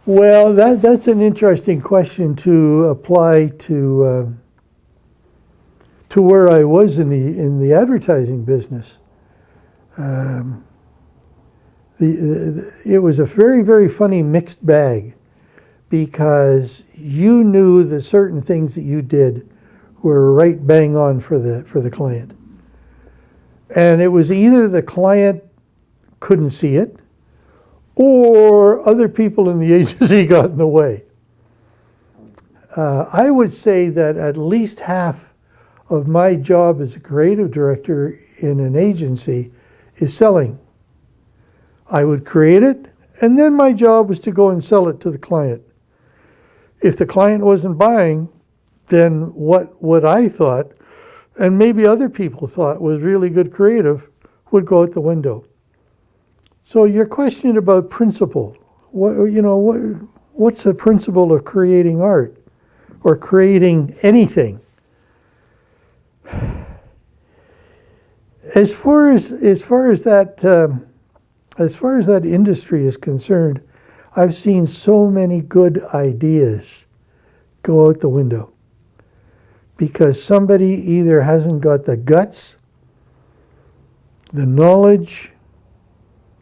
Well, that's an interesting question to apply to where I was in the advertising business. Um, it was a very, very funny mixed bag because you knew that certain things that you did were right bang on for the client. And it was either the client couldn't see it or other people in the agency got in the way. I would say that at least half of my job as a creative director in an agency is selling. I would create it, and then my job was to go and sell it to the client. If the client wasn't buying, then what I thought, and maybe other people thought was really good creative, would go out the window. So your question about principle, what's the principle of creating art or creating anything? As far as that industry is concerned, I've seen so many good ideas go out the window because somebody either hasn't got the guts, the knowledge,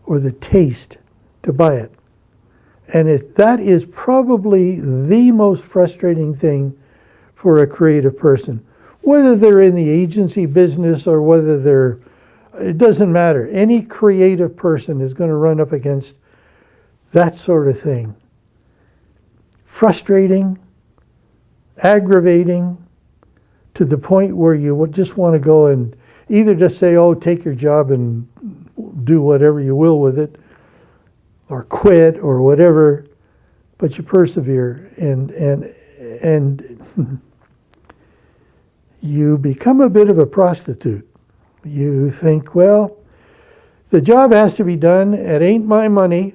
or the taste to buy it. And that is probably the most frustrating thing for a creative person. Whether they're in the agency business or whether it doesn't matter. Any creative person is going to run up against that sort of thing. Frustrating, aggravating, to the point where you would just want to go and either just say, oh, take your job and do whatever you will with it, or quit or whatever, but you persevere and you become a bit of a prostitute. You think, well, the job has to be done. It ain't my money.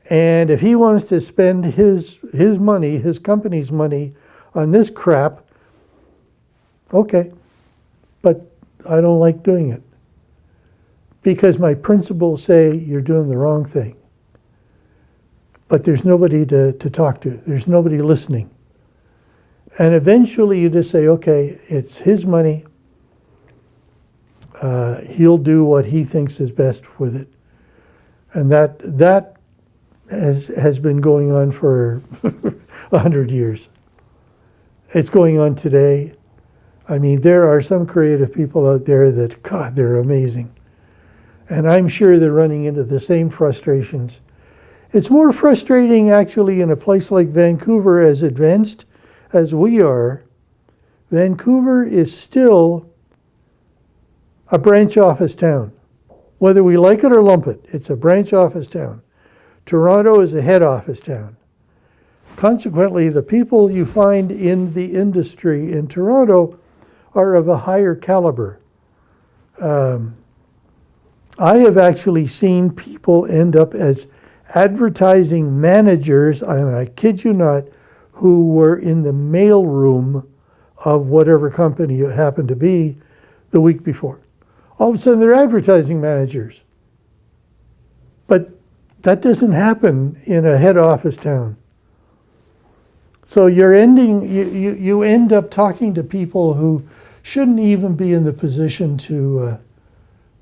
And if he wants to spend his money, his company's money on this crap, okay. But I don't like doing it. Because my principles say you're doing the wrong thing. But there's nobody to talk to. There's nobody listening. And eventually you just say, okay, it's his money. He'll do what he thinks is best with it. And that has been going on for 100 years. It's going on today. I mean, there are some creative people out there that, God, they're amazing. And I'm sure they're running into the same frustrations. It's more frustrating, actually, in a place like Vancouver, as advanced as we are. Vancouver is still a branch office town. Whether we like it or lump it, it's a branch office town. Toronto is a head office town. Consequently, the people you find in the industry in Toronto are of a higher caliber. I have actually seen people end up as advertising managers, and I kid you not, who were in the mail room of whatever company it happened to be the week before. All of a sudden, they're advertising managers. But that doesn't happen in a head office town. So you end up talking to people who shouldn't even be in the position to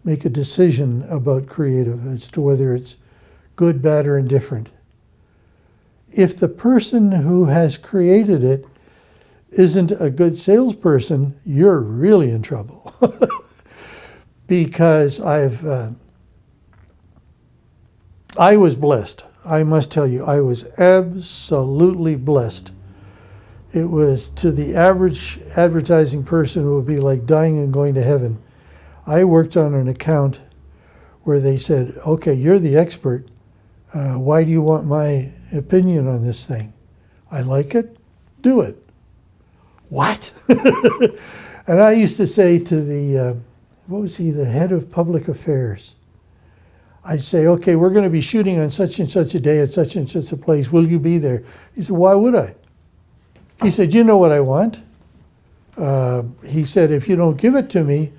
make a decision about creative as to whether it's good, bad, or indifferent. If the person who has created it isn't a good salesperson, you're really in trouble. Because I was blessed. I must tell you, I was absolutely blessed. It was, to the average advertising person, it would be like dying and going to heaven. I worked on an account where they said, okay, you're the expert. Why do you want my opinion on this thing? I like it, do it. What? And I used to say to the, the head of public affairs. I'd say, okay, we're going to be shooting on such and such a day at such and such a place. Will you be there? He said, why would I? He said, you know what I want? He said, if you don't give it to me,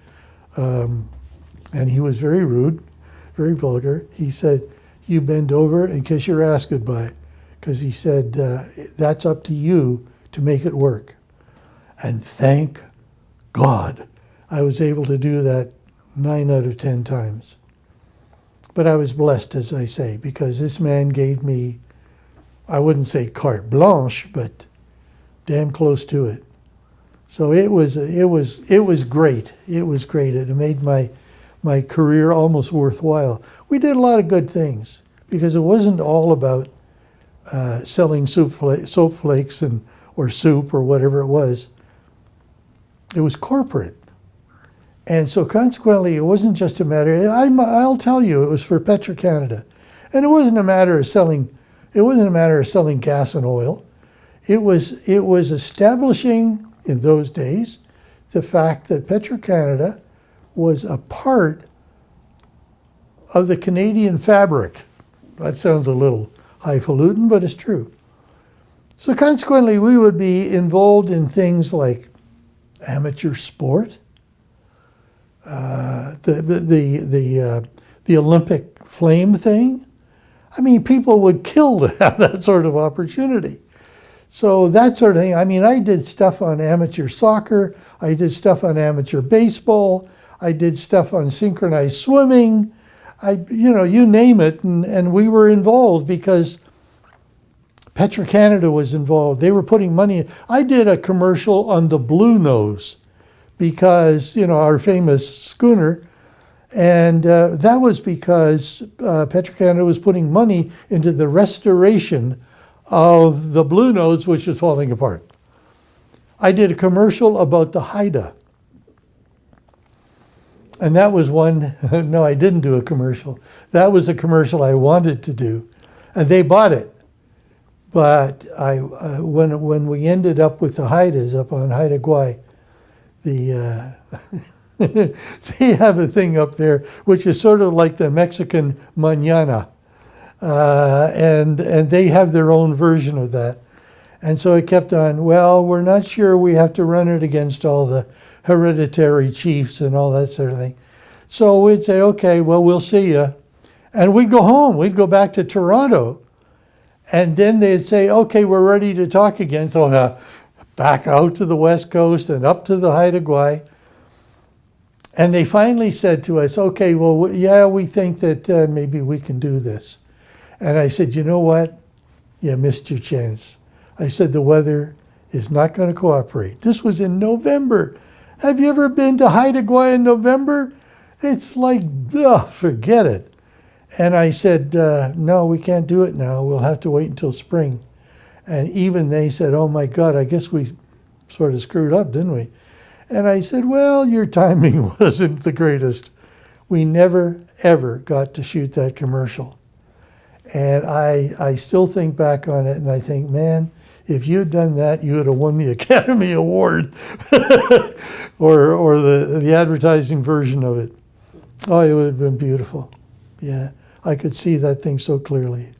and he was very rude, very vulgar. He said, you bend over and kiss your ass goodbye. because he said, that's up to you to make it work. And thank God I was able to do that 9 out of 10 times. But I was blessed, as I say, because this man gave me, I wouldn't say carte blanche, but damn close to it. So it was great. It was great. It made my career almost worthwhile. We did a lot of good things because it wasn't all about selling soap flakes or soup or whatever it was. It was corporate. And so consequently, it wasn't just a matter, I'll tell you, it was for Petro-Canada. And it wasn't a matter of selling gas and oil. It was establishing, in those days, the fact that Petro-Canada was a part of the Canadian fabric. That sounds a little highfalutin, but it's true. So consequently, we would be involved in things like amateur sport, the Olympic flame thing. I mean, people would kill to have that sort of opportunity. So that sort of thing. I mean, I did stuff on amateur soccer. I did stuff on amateur baseball. I did stuff on synchronized swimming. You name it, and we were involved because Petro-Canada was involved. They were putting money in. I did a commercial on the Blue Nose because, our famous schooner, and that was because Petro-Canada was putting money into the restoration of the Blue Nose, which was falling apart. I did a commercial about the Haida. And that was one, no, I didn't do a commercial. That was a commercial I wanted to do. And they bought it. But when we ended up with the Haidas up on Haida Gwaii, they have a thing up there which is sort of like the Mexican mañana. And they have their own version of that. And so it kept on, well, we're not sure, we have to run it against all the hereditary chiefs and all that sort of thing. So we'd say, okay, well, we'll see you. And we'd go home. We'd go back to Toronto. And then they'd say, okay, we're ready to talk again. So back out to the West Coast and up to the Haida Gwaii. And they finally said to us, okay, well, yeah, we think that maybe we can do this. And I said, you know what? You missed your chance. I said, the weather is not going to cooperate. This was in November. Have you ever been to Haida Gwaii in November? It's like, forget it. And I said, no, we can't do it now. We'll have to wait until spring. And even they said, oh my God, I guess we sort of screwed up, didn't we? And I said, well, your timing wasn't the greatest. We never, ever got to shoot that commercial. And I still think back on it and I think, man, if you'd done that, you would have won the Academy Award or the advertising version of it. Oh, it would have been beautiful. Yeah, I could see that thing so clearly.